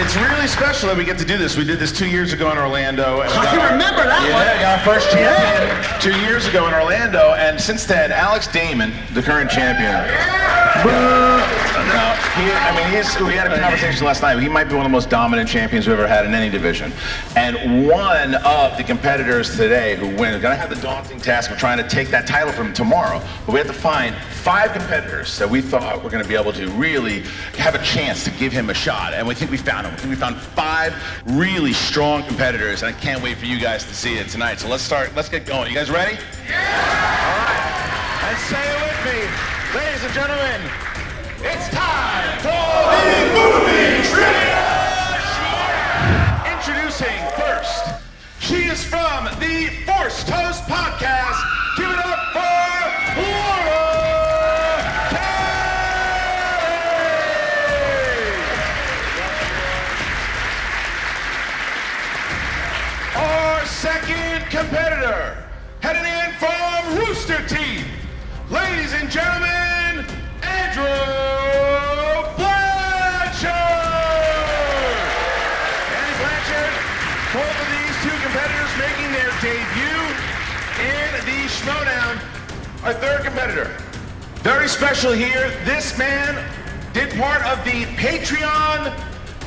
It's really special that we get to do this. We did this 2 years ago in Orlando. And I remember that one. Yeah, got our first champion 2 years ago in Orlando, and since then, Alex Damon, the current champion. No, we had a conversation last night. He might be one of the most dominant champions we've ever had in any division. And one of the competitors today who wins is going to have the daunting task of trying to take that title from him tomorrow. But we have to find 5 competitors that we thought were going to be able to really have a chance to give him a shot. And we think we found them. I think we found 5 really strong competitors, and I can't wait for you guys to see it tonight. So let's get going. You guys ready? Yeah! All right. And say it with me. Ladies and gentlemen, it's time for the Movie Trivia Schmoedown! Introducing first, she is from the Force Toast podcast. Give it up for Laura! Our second competitor, heading in from Rooster Teeth, ladies and gentlemen, Andrew Blanchard! Andy Blanchard, both of these 2 competitors making their debut in the Schmoedown. Our third competitor, very special here. This man did part of the Patreon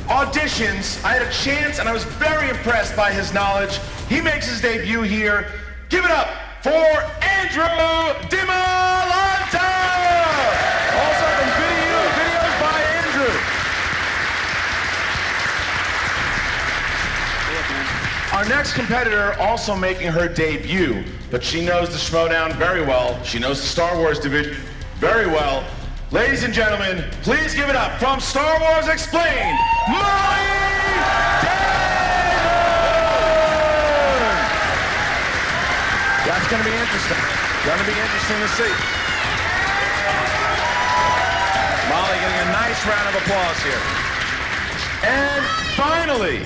auditions. I had a chance and I was very impressed by his knowledge. He makes his debut here. Give it up for Andrew Dimalanta! Also from videos by Andrew. Our next competitor also making her debut, but she knows the Schmoedown very well. She knows the Star Wars division very well. Ladies and gentlemen, please give it up from Star Wars Explained, Mollie Damon! That's going to be interesting. Going to be interesting to see. Mollie getting a nice round of applause here. And finally,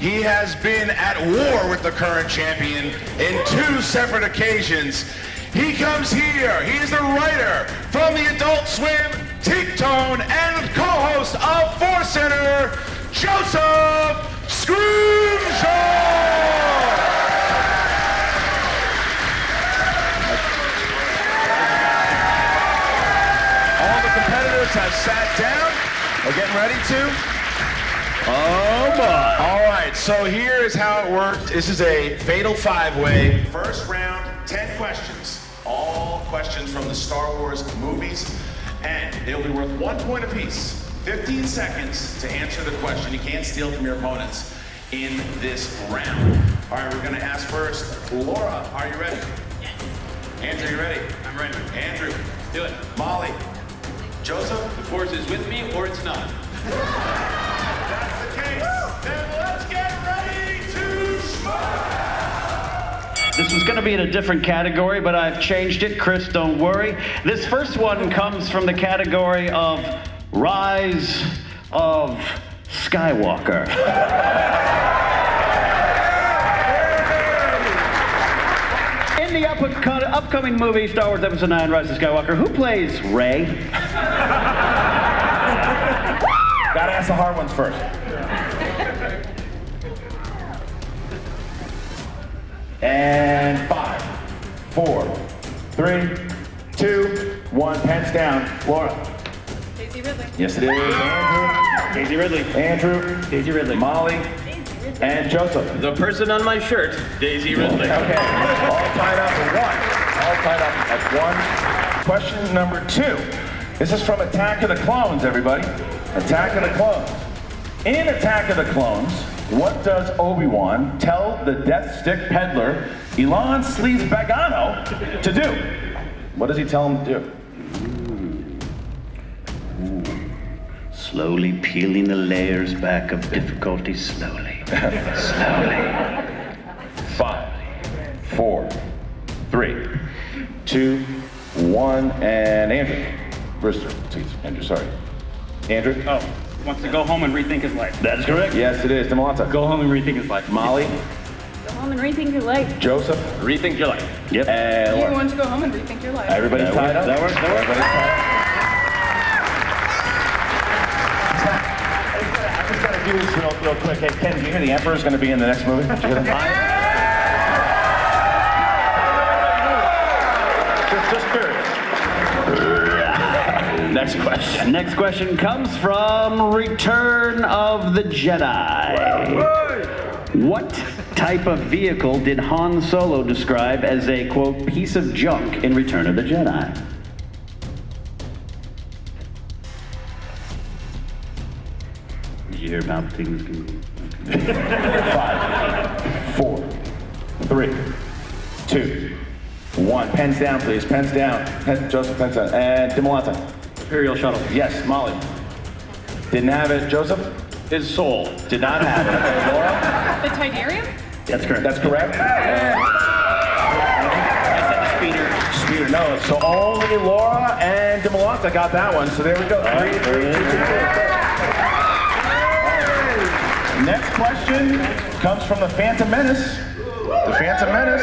he has been at war with the current champion in 2 separate occasions. He comes here. He is the writer from the Adult Swim, Tone, and co-host of Force Center, Joseph Scrimshaw! All the competitors have sat down. We're getting ready to. Oh boy. All right, so here is how it works. This is a fatal 5-way. First round, 10 questions. All questions from the Star Wars movies, and they'll be worth 1 point apiece. 15 seconds to answer the question. You can't steal from your opponents in this round. All right, we're gonna ask first. Laura, are you ready? Yes. Andrew, you ready? I'm ready. Andrew, Do it. Mollie, Joseph. The Force is with me or it's not. That's the case. Then let's get ready to smoke. This was going to be in a different category, but I've changed it. Chris, don't worry. This first one comes from the category of Rise of Skywalker. In the upcoming movie, Star Wars Episode 9, Rise of Skywalker, who plays Rey? Gotta ask the hard ones first. And 5, 4, 3, 2, 1. Pens down. Laura. Daisy Ridley. Yes, it is. Andrew. Daisy Ridley. Andrew. Daisy Ridley. Mollie. And Joseph. The person on my shirt, Daisy Ridley. Okay. All tied up at 1. All tied up at 1. Question number 2. This is from Attack of the Clones, everybody. Attack of the Clones. In Attack of the Clones, what does Obi-Wan tell the Death Stick peddler, Elan Sleaze Bagano, to do? What does he tell him to do? Slowly peeling the layers back of difficulty, slowly. Slowly. 5, 4, 3, 2, 1, and Andrew. Brewster, Andrew, sorry. Andrew? Oh, wants to go home and rethink his life. That is correct. Yes, it is. Dimalanta. Go home and rethink his life. Mollie. Go home and rethink your life. Joseph. Rethink your life. Yep. And You Laura. want to go home and rethink your life. Everybody's tied up. That works. Everybody's tied up. I just gotta do this real quick. Hey, Ken, did you hear the Emperor's going to be in the next movie? Did you hear that? Just curious. Next question. Next question comes from Return of the Jedi. What type of vehicle did Han Solo describe as a, quote, piece of junk in Return of the Jedi? Did you hear Palpatine's going to 5, 4, 3, 2, 1. Pens down, please. Pens down. Joseph, pens down. And Dimalanta. Imperial shuttle. Yes, Molly. Didn't have it. Joseph? His soul. Did not have it. Okay, Laura? The Tidarium? That's correct. That's correct. I said the speeder. Speeder, no. So only Laura and Dimalanta got that one. So there we go. 3, 2, 2, 2. Next question comes from the Phantom Menace. The Phantom Menace.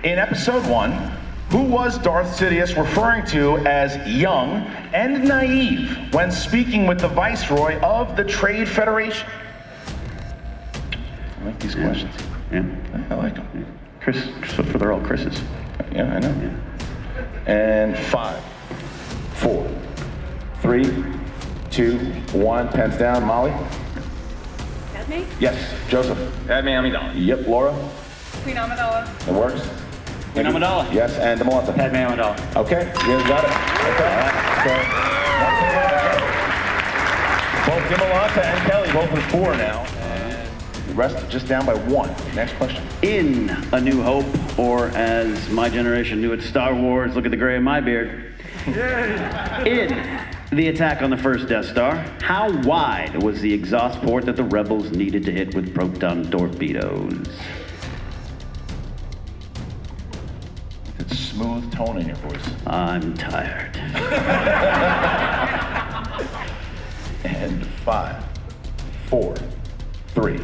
In episode 1, who was Darth Sidious referring to as young and naive when speaking with the Viceroy of the Trade Federation? I like these questions. Yeah. I like them. Chris, so they're all Chris's. Yeah, I know. Yeah. And 5, 4, 3, 2, 1. Pens down. Molly? Padme? Yes. Joseph? Padme Amidala. Yep. Laura? Queen Amidala. It works. Queen Amidala. Yes, and Dimalanta. Padme Amidala. Okay, you got it. Okay. So, both Dimalanta and Kelly both with 4 now. And the rest just down by 1. Next question. In A New Hope, or as my generation knew it, Star Wars, look at the gray in my beard. In the attack on the first Death Star, how wide was the exhaust port that the rebels needed to hit with proton torpedoes? It's smooth tone in your voice. I'm tired. And 5, 4, 3,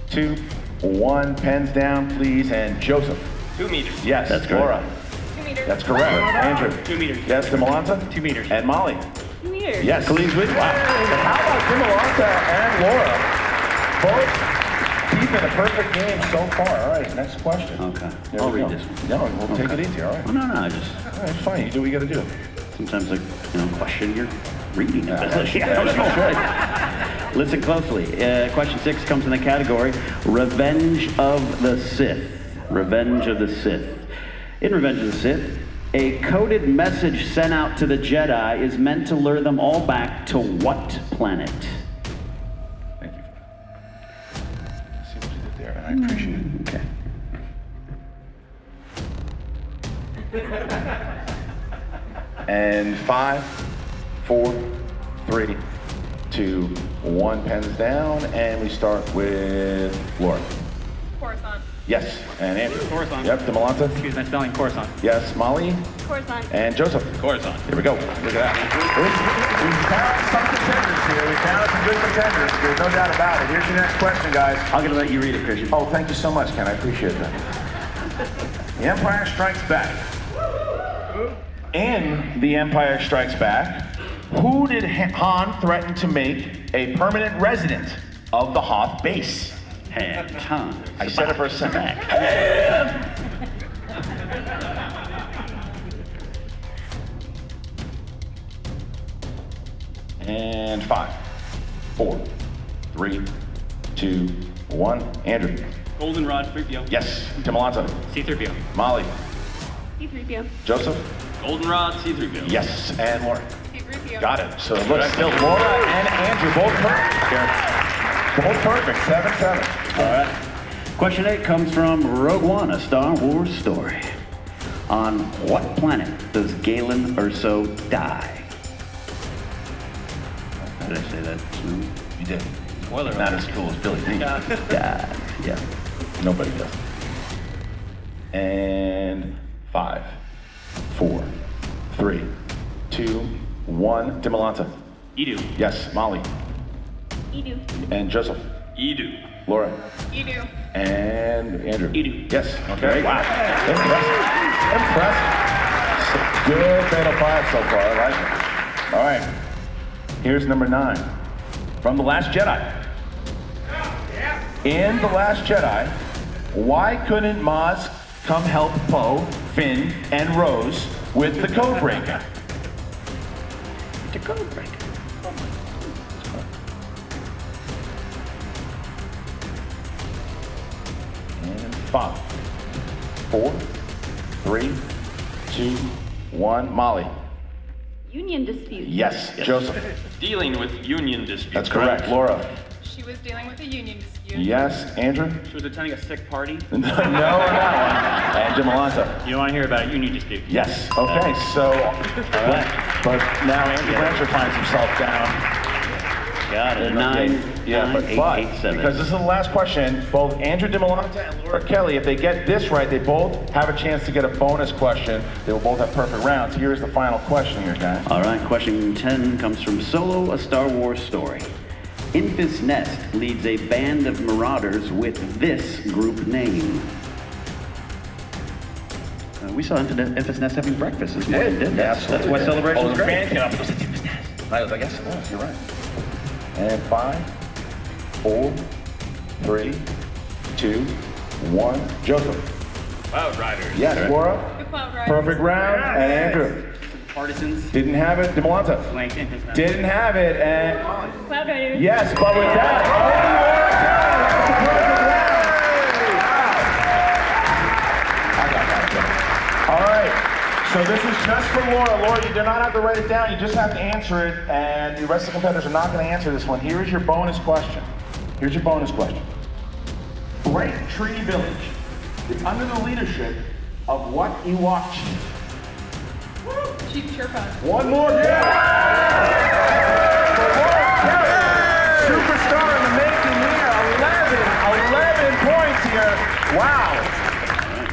2, 1. Pens down, please. And Joseph. 2 meters. Yes. That's correct. Laura. 2 meters. That's correct. Andrew. 2 meters. Yes. Dimalanta. 2 meters. And Molly. 2 meters. Yes. Colleen's with you. Wow. So how about Dimalanta and Laura? Both keeping a perfect game so far. All right. Next question. Okay. There I'll we read go. this one. No, we'll take it easy. All right. Oh, no, I just All right. Fine. You do what you got to do. sometimes question your reading ability. Yeah, I don't know. Listen closely. Question 6 comes in the category Revenge of the Sith. Revenge of the Sith. In Revenge of the Sith, a coded message sent out to the Jedi is meant to lure them all back to what planet? Thank you. See what you did there, and I appreciate it. Okay. And 5, 4, 3, 2, 1. Pens down, and we start with Laura. Coruscant. Yes, and Andrew. Coruscant. Yep, Dimalanta. Excuse my spelling, Coruscant. Yes, Molly. Coruscant. And Joseph. Coruscant. Here we go. Look at that. We found some contenders here. We found some good contenders. There's no doubt about it. Here's your next question, guys. I'm going to let you read it, Christian. Oh, thank you so much, Ken. I appreciate that. The Empire Strikes Back. In The Empire Strikes Back, who did Han threaten to make a permanent resident of the Hoth base? Han. I said it for a second. And 5, 4, 3, 2, 1. Andrew. Goldenrod, 3PO. Yes. Dimalanta. C-3PO. Molly. C-3PO. Joseph. Goldenrod, C-3PO. Yes. And Laura. C-3PO. Got it. So look, still Laura and Andrew both perfect here. Both perfect. 7-7. All right. Question 8 comes from Rogue One, a Star Wars story. On what planet does Galen Erso die? Did I say that smooth? You did. Spoiler Not alert. as cool as Billy D. Die. Yeah. Nobody does. And 5, 4, 3, 2, 1. Dimalanta. Edu. Yes. Molly. Edu. And Joseph. Edu. Laura. Edu. And Andrew. Edu. Yes. Okay. Wow. Impressive. Good Fatal 5 so far. I like it. All right. Here's number 9. from The Last Jedi. In The Last Jedi, why couldn't Maz come help Poe, Finn, and Rose with the code breaker? The code breaker. And 5, 4, 3, 2, 1. Molly. Union dispute. Yes. Joseph. Dealing with union disputes. That's correct. Laura. She was dealing with a union dispute. Yes. Andrew. She was attending a sick party. No, on that one. And Dimalanta. You don't want to hear about a union dispute. Yes. Okay. So, but now Andrew Blanchard finds himself down. Got it. in 9, Yeah, 9, but 8, 8, 7. because this is the last question, both Andrew Dimalanta and Laura Kelly, if they get this right, they both have a chance to get a bonus question. They will both have perfect rounds. Here's the final question here, guys. All right, question 10 comes from Solo, a Star Wars story. Infus Nest leads a band of marauders with this group name. We saw Infus Nest having breakfast this morning, didn't we? That's why Celebration's the great. fan came up and goes, "It's Infus Nest." I was like, yes, it was, you're right. And 5, 4, 3, 2, 1. Joseph. Cloud Riders. Yes, Laura. The Cloud Riders. Perfect round. And Andrew. Partisans. Didn't have it. Dimalanta. Blank Infus Nest. Didn't have it. And Cloud Riders. yes, but with that, all right. So this is just for Laura. Laura, you do not have to write it down. You just have to answer it, and the rest of the competitors are not going to answer this one. Here is your bonus question. Here's your bonus question. Bright Tree Village. It's under the leadership of what Ewok chief? Chief Chirpa. One more. Yeah. For Laura Kelly, superstar in the making here. 11 points here. Wow.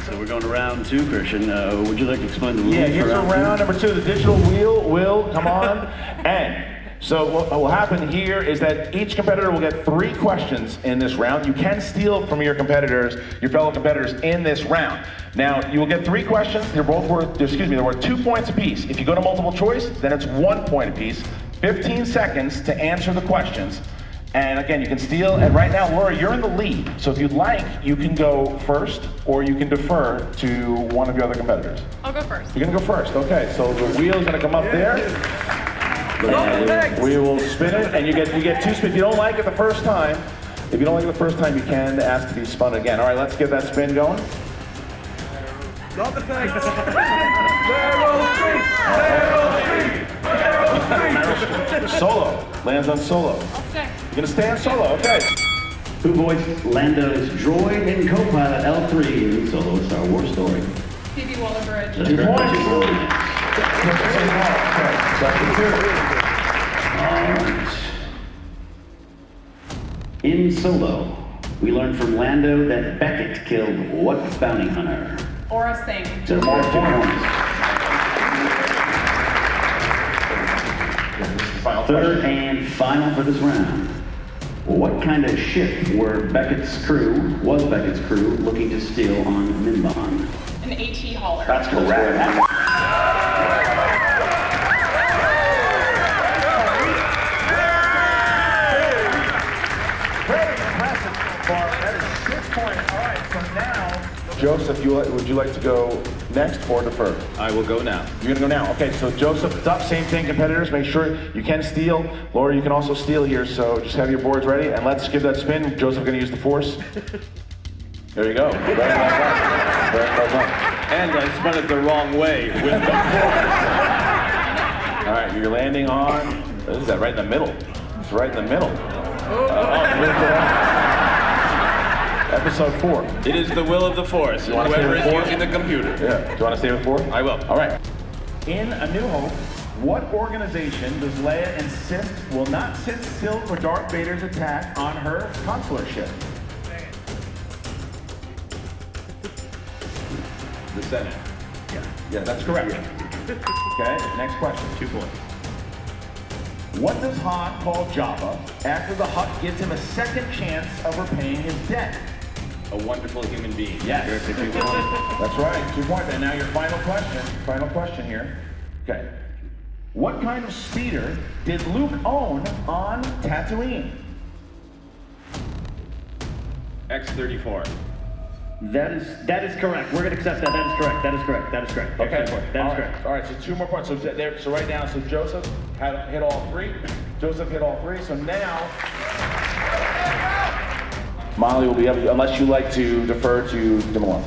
So we're going to round 2, Christian. Would you like to explain the rules Yeah, for here's round round 2? number 2. The digital wheel will come on. And so what will happen here is that each competitor will get 3 questions in this round. You can steal from your competitors, your fellow competitors in this round. Now, you will get 3 questions. They're worth 2 points apiece. If you go to multiple choice, then it's 1 point apiece. 15 seconds to answer the questions. And again, you can steal, and right now, Laura, you're in the lead. So if you'd like, you can go first, or you can defer to one of your other competitors. I'll go first. You're gonna go first, okay. So the wheel's gonna come up there. And we will spin it, and you get 2 spins. If you don't like it the first time, you can ask to be spun again. All right, let's get that spin going. Solo, lands on Solo. I'll stay. You're gonna stay on Solo, okay. Who voiced Lando's droid and co-pilot L3 in Solo, a Star Wars story? Phoebe Waller-Bridge. 2 points. Alright. In Solo, we learned from Lando that Beckett killed what bounty hunter? Aura Singh. So more 2 points. Third and final for this round. What kind of ship was Beckett's crew looking to steal on Minbon? An AT hauler. That's correct. Very impressive so far. That is 6 points. All right, so now, Joseph, would you like to go next or defer? I will go now. You're gonna go now. Okay, so Joseph, it's up, same thing, competitors. Make sure you can steal. Laura, you can also steal here, so just have your boards ready, and let's give that spin. Joseph gonna use the force. There you go. Very well done. Very well done. And I spun it the wrong way with the All right, you're landing on, what is that, right in the middle? It's right in the middle. Episode 4. It is the will of the Force. You wanna Whoever stay is with 4? using the computer. Yeah. Do you want to stay with 4? I will. All right. In A New Hope, what organization does Leia insist will not sit still for Darth Vader's attack on her consular ship? The Senate. Yeah, that's correct. Okay, next question. 2 points. What does Han call Jabba after the Hutt gives him a second chance of repaying his debt? A wonderful human being. Yes. That's right, 2 points. And now your final question. Final question here. Okay. What kind of speeder did Luke own on Tatooine? X-34. That is correct. We're gonna accept that. That is correct. That is correct. That is correct. Okay. That is All right. correct. All right, so 2 more points. So right now, so Joseph had hit all 3. Joseph hit all 3. So now, Molly will be up, unless you like to defer to Dimalanta.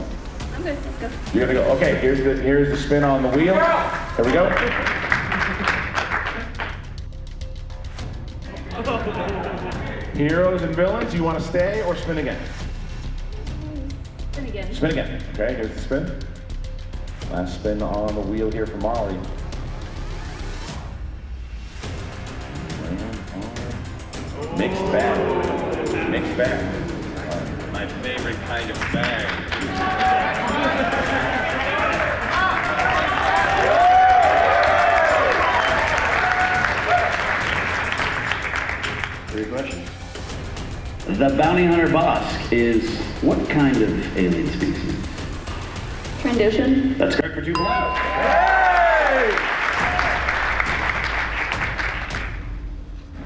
I'm good. Let's go. You're gonna go. Okay, here's the spin on the wheel. There we go. Heroes and villains. You want to stay or spin again? Spin again. Spin again. Okay, here's the spin. Last spin on the wheel here for Molly. Mixed bag. Mixed bag. My favorite kind of bag. Three questions. The bounty hunter Bosk is what kind of alien species? Trandoshan. That's correct for 2 points.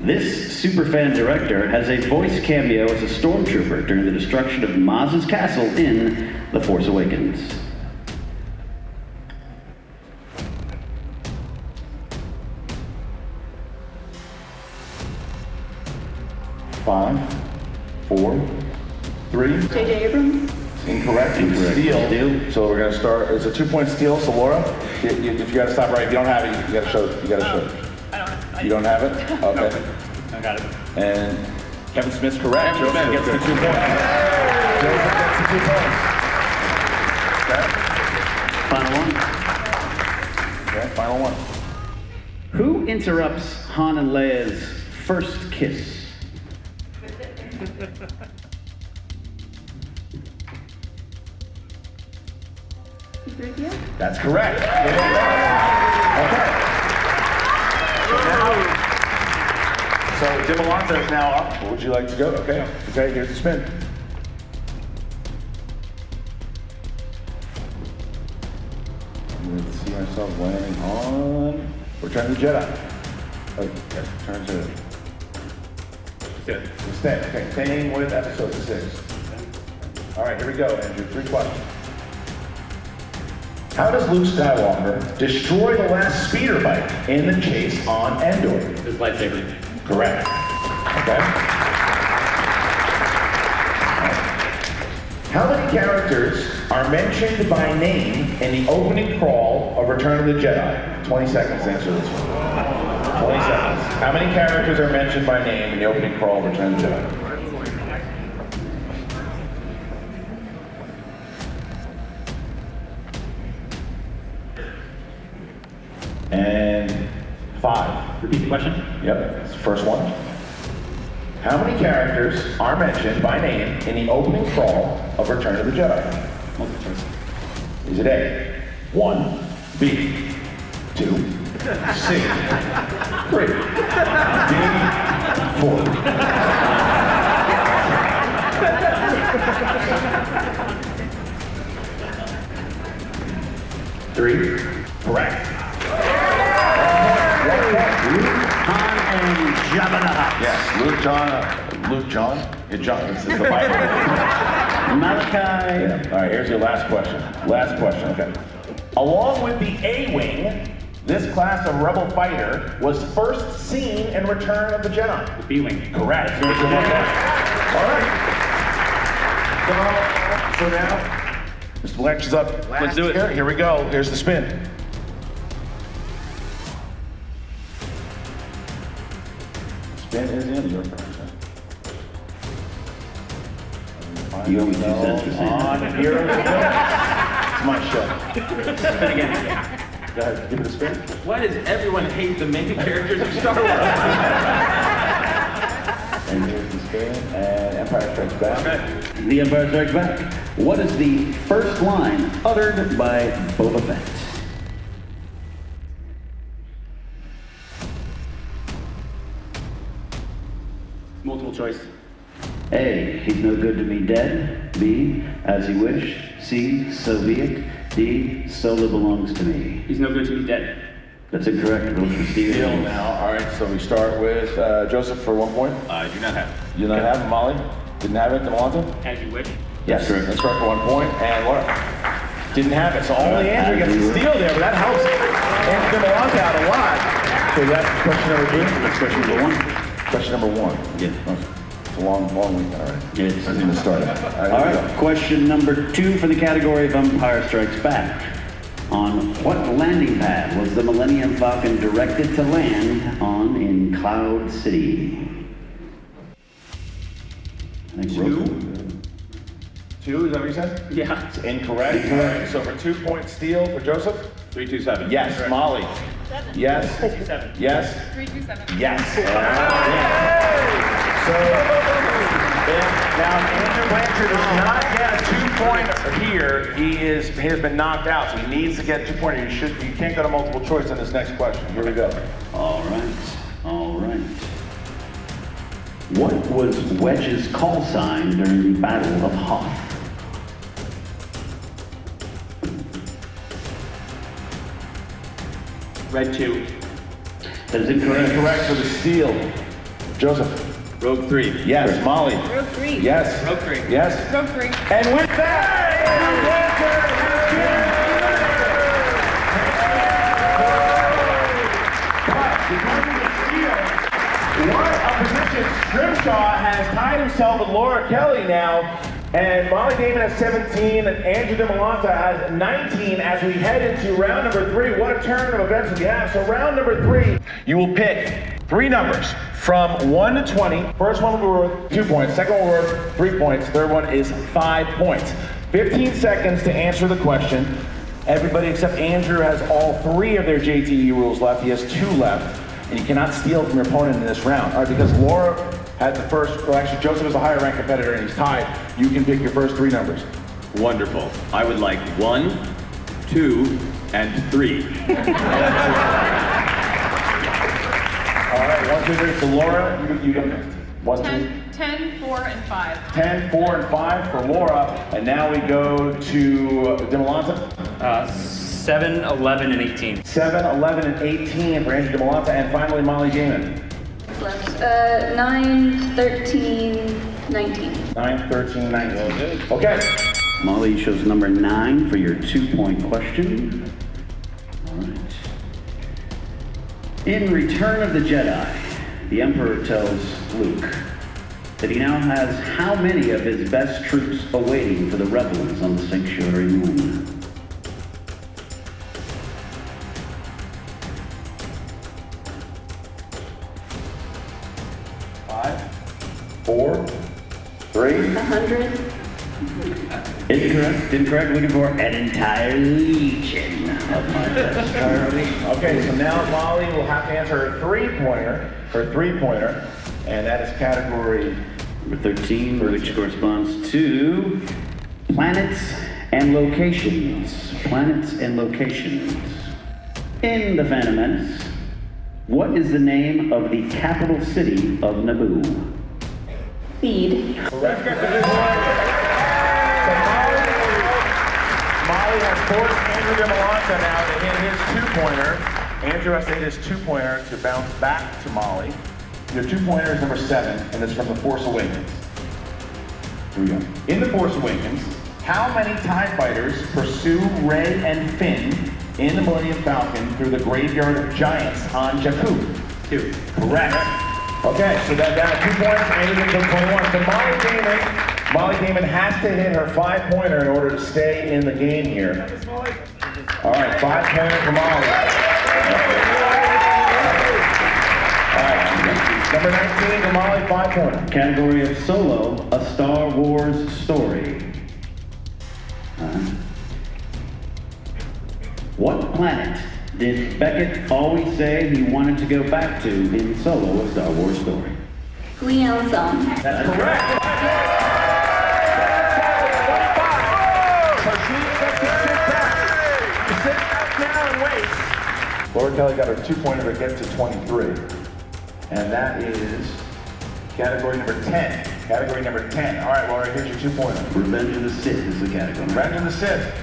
This superfan director has a voice cameo as a stormtrooper during the destruction of Maz's castle in The Force Awakens. Five, 4, 3. J.J. Abrams. Incorrect. Incorrect. Steal. So we're gonna start. It's a 2-point steal. So Laura, if you gotta stop right, if you don't have it, you gotta show. You gotta show. I don't know. You don't have it? Okay. I got it. And Kevin Smith's correct. Joseph gets the 2 points. Joseph gets the 2 points. Final one. Okay, final one. Who interrupts Han and Leia's first kiss? C-3PO? That's correct. Okay. So Dimalanta is now up. What would you like to go? Okay. Okay, here's the spin. I'm going to see myself landing on Return of the Jedi. Oh, yes, Return to Stay. Okay, staying with episode 6. All right, here we go, Andrew. 3 questions. How does Luke Skywalker destroy the last speeder bike in the chase on Endor? His lightsaber. Correct. Okay. How many characters are mentioned by name in the opening crawl of Return of the Jedi? 20 seconds to answer this one. 20 seconds. How many characters are mentioned by name in the opening crawl of Return of the Jedi? And 5. Repeat the question. Yep, it's the first one. How many characters are mentioned by name in the opening crawl of Return of the Jedi? Multiple choice. Is it A, 1, B, 2, C, 3, D, 4? 3, correct. Han and Jabba the Hutt. Yes, Luke John. Yeah, John. This is the Bible. Malachi. Yeah. All right, here's your last question. Last question, okay. Along with the A-Wing, this class of rebel fighter was first seen in Return of the Jedi. The B-Wing. Correct. Here's your one point. All right. So now, Mr. Blanchard's up. Let's do it. Here we go. Here's the spin. Spin is in your turn. You owe me 2 cents for saying On that. here. It's my show. Spin again. Go ahead, give it a spin. Why does everyone hate the main characters of Star Wars? And here's the spin, and Empire Strikes Back. Okay. The Empire Strikes Back. What is the first line uttered by Boba Fett? Multiple choice. A, he's no good to me dead. B, as you wish. C, so be it. D, solo belongs to me. He's no good to me dead. That's incorrect. It goes for Steve. Steal now. All right, so we start with Joseph for 1 point. I do not have. You do not have it, Molly? Didn't have it, Dimalanta? As you wish. Yes, that's correct for 1 point. And Laura? Didn't have it, so only Andrew gets to steal there, but that helps Andrew Dimalanta out a lot. So that's question number 2? That's question number 1. Question number 1. Yeah. It's a long weekend already. Yes. Doesn't even start. All right, question number 2 for the category of Empire Strikes Back. On what landing pad was the Millennium Falcon directed to land on in Cloud City? I think 2, is that what you said? Yeah. It's incorrect. Incorrect. So for 2 points steal for Joseph? 327. Yes. Correct. Molly? 7. Yes. 7. Yes. 327. Yes. So now Andrew Blanchard does not get a 2-point here. He has been knocked out, so he needs to get a 2-pointer. You can't go to multiple choice on this next question. Here we go. All right. What was Wedge's call sign during the Battle of Hoth? Red 2. That is incorrect. Incorrect for the steal. Joseph? Rogue 3. Yes. Molly? Row 3. Yes. Rogue 3. Yes. Row 3. And with that, Andrew Blanchard has what a position. Scrimshaw has tied himself with Laura Kelly now, and Mollie Damon has 17, and Andrew Dimalanta has 19 as we head into round number 3. What a turn of events we have. So round number 3, you will pick 3 numbers from 1 to 20. First one will be worth 2 points, second one will be worth 3 points, third one is 5 points. 15 seconds to answer the question. Everybody except Andrew has all 3 of their JTE rules left. He has 2 left. And you cannot steal from your opponent in this round. All right, because Laura had the first, well actually Joseph is a higher ranked competitor and he's tied. You can pick your first 3 numbers. Wonderful. I would like 1, 2, and 3. All right, 1, 2, 3. So Laura, you go next. 1, 2. 10, 4, and 5. 10, 4, and 5 for Laura. And now we go to Dimalanta. 7, 11, and 18. 7, 11, and 18 for Andrew Dimalanta. And finally, Mollie Damon. Left. 9, 13, 19. 9, 13, 19. Okay. Molly chose number 9 for your 2-point question. All right. In Return of the Jedi, the Emperor tells Luke that he now has how many of his best troops awaiting for the rebels on the Sanctuary Moon? 5, 4, 3. 100. Incorrect. Looking for an entire legion of my best Charlie. Okay, so now Molly will have to answer her 3-pointer, and that is category Number 13, which corresponds to planets and locations. Planets and locations. In the Phantom Menace, what is the name of the capital city of Naboo? Speed. Correct. So Molly has forced Andrew Dimalanta now to hit his 2-pointer. Andrew has to hit his 2-pointer to bounce back to Molly. Your 2-pointer is number 7, and it's from The Force Awakens. Here we go. In The Force Awakens, how many TIE fighters pursue Rey and Finn in the Millennium Falcon through the Graveyard of Giants on Jakku? 2. Correct. Okay, so that 2 points, Andrew gets 21. So Mollie Damon has to hit her 5-pointer in order to stay in the game here. All right, 5-pointer for Molly. All right, number 19 for Molly, 5-pointer. Category of Solo, a Star Wars story. What planet did Beckett always say he wanted to go back to in Solo, a Star Wars story? Gleansong. That's correct. So she gets to sit back. She sits back down and waits. Laura Kelly got her 2-pointer to get to 23. And that is category number 10. Category number 10. All right, Laura, here's your 2-pointer. Revenge of the Sith is the category. Revenge of the Sith.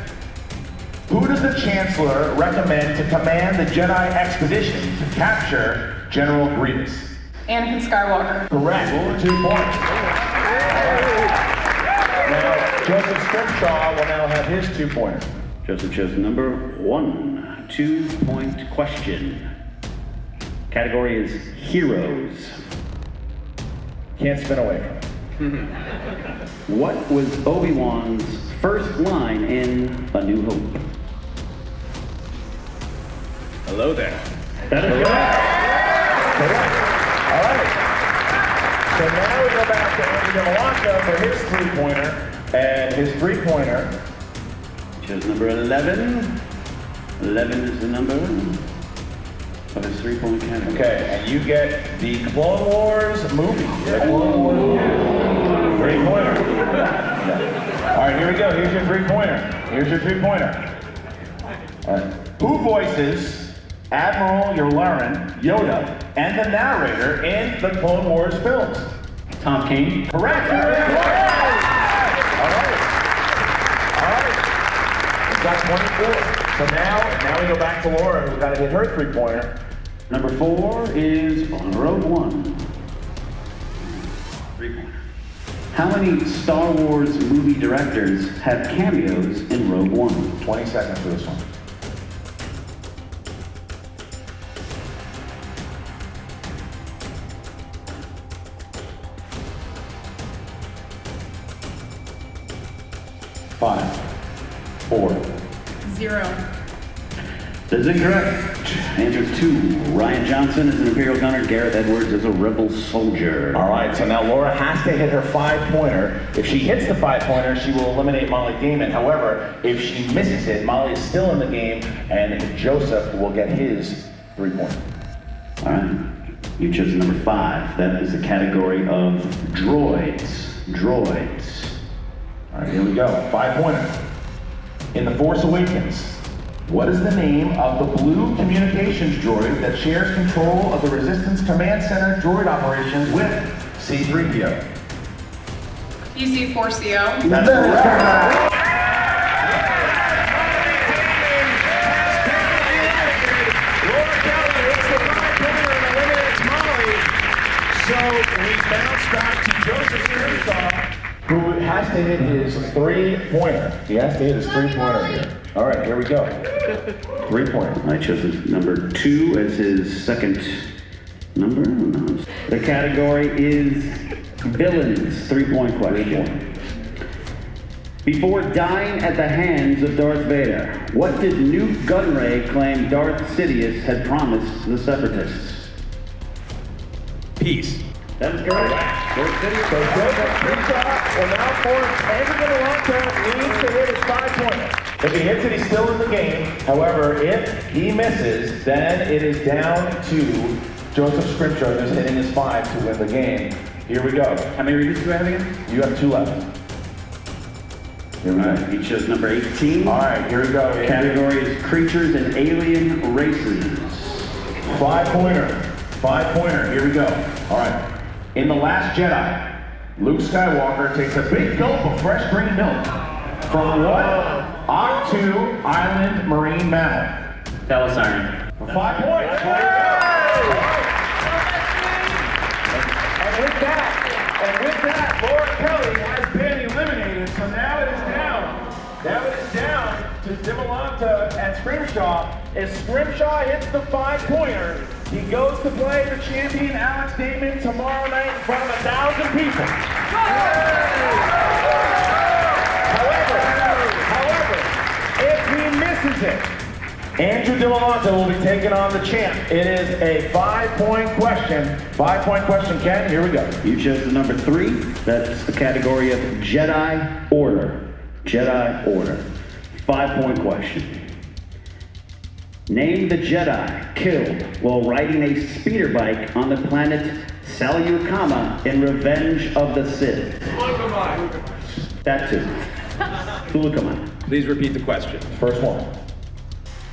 Who does the Chancellor recommend to command the Jedi expedition to capture General Grievous? Anakin Skywalker. Correct. 2 points. Now, Joseph Scrimshaw will now have his 2-pointer. Joseph chose number 1, 2-point question. Category is heroes. Can't spin away from it. What was Obi-Wan's first line in A New Hope? Hello there. That is correct. Correct. All right. So now we go back to Andy Dimalanta for his 3-pointer. And his 3-pointer. Chose number 11. 11 is the number of his 3-point category. Okay, and you get the Clone Wars movie. The Clone Wars movie. 3-pointer. All right, here we go. Here's your 3-pointer. Here's your 3-pointer. All right. Who voices Admiral Yularen, Yoda, and the narrator in the Clone Wars films? Tom Kane. Correct. All right. All right. We've got 24. So now we go back to Laura, who's got to hit her 3-pointer. Number 4 is on Rogue One. 3-pointer. How many Star Wars movie directors have cameos in Rogue One? 20 seconds for this one. Five, 4. 0. That is incorrect. Answer 2. Ryan Johnson is an Imperial gunner. Gareth Edwards is a rebel soldier. All right, so now Laura has to hit her 5-pointer. If she hits the 5-pointer, she will eliminate Mollie Damon. However, if she misses it, Mollie is still in the game, and Joseph will get his 3-pointer. All right. You chose number 5. That is the category of droids. Droids. All right, here we go. 5-pointer. In The Force Awakens, what is the name of the blue communications droid that shares control of the Resistance Command Center droid operations with C-3PO? PC-4CO. That's correct. Laura Kelly hits the 5-pointer and eliminates Mollie. So we bounce back to Joseph Scrimshaw, who has to hit his 3-pointer. He has to hit his 3-pointer here. All right, here we go. 3-pointer. I chose number 2 as his second number. No. The category is villains. 3-point question. Before dying at the hands of Darth Vader, what did Newt Gunray claim Darth Sidious had promised the Separatists? Peace. That is correct. So Joseph Scrimshaw will now force Andy Dimalanta needs to hit his 5-pointer. If he hits it, he's still in the game. However, if he misses, then it is down to Joseph Scrimshaw just hitting his 5 to win the game. Here we go. How many readers do I have again? You have 2 left. Here we go. He chose number 18. All right, here we go. Category is creatures and alien races. 5-pointer. 5-pointer. Here we go. All right. In The Last Jedi, Luke Skywalker takes a big gulp of fresh green milk from what Octu Island marine mammal? Siren. For 5 points. And with that, Laura Kelly has been eliminated. So now it is down. Now it is down to Dimalanta and Scrimshaw. If Scrimshaw hits the 5-pointer, he goes to play the champion Alex Damon tomorrow night in front of 1,000 people. However, if he misses it, Andrew Dimalanta will be taking on the champ. It is a 5-point question. 5-point question, Ken. Here we go. You chose the number 3. That's the category of Jedi Order. Jedi Order. 5-point question. Name the Jedi killed while riding a speeder bike on the planet Salukama in Revenge of the Sith. That too. Salukama. Please repeat the question. First one.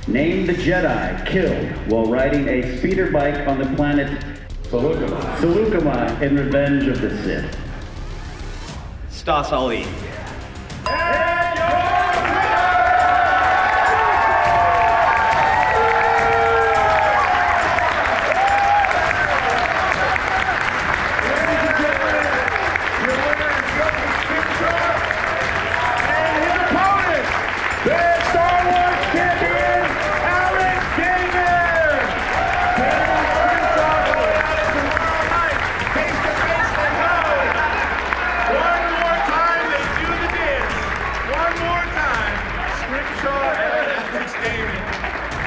Name the Jedi killed while riding a speeder bike on the planet Salukama in Revenge of the Sith. Stas Ali.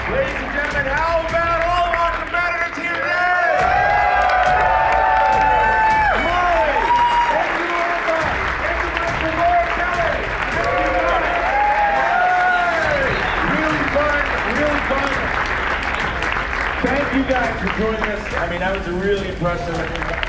Ladies and gentlemen, how about all of our competitors here today? Mollie, thank you, Erica. Thank you, Mr. Laura Kelly. Really fun, really fun. Thank you guys for joining us. I mean, that was really impressive.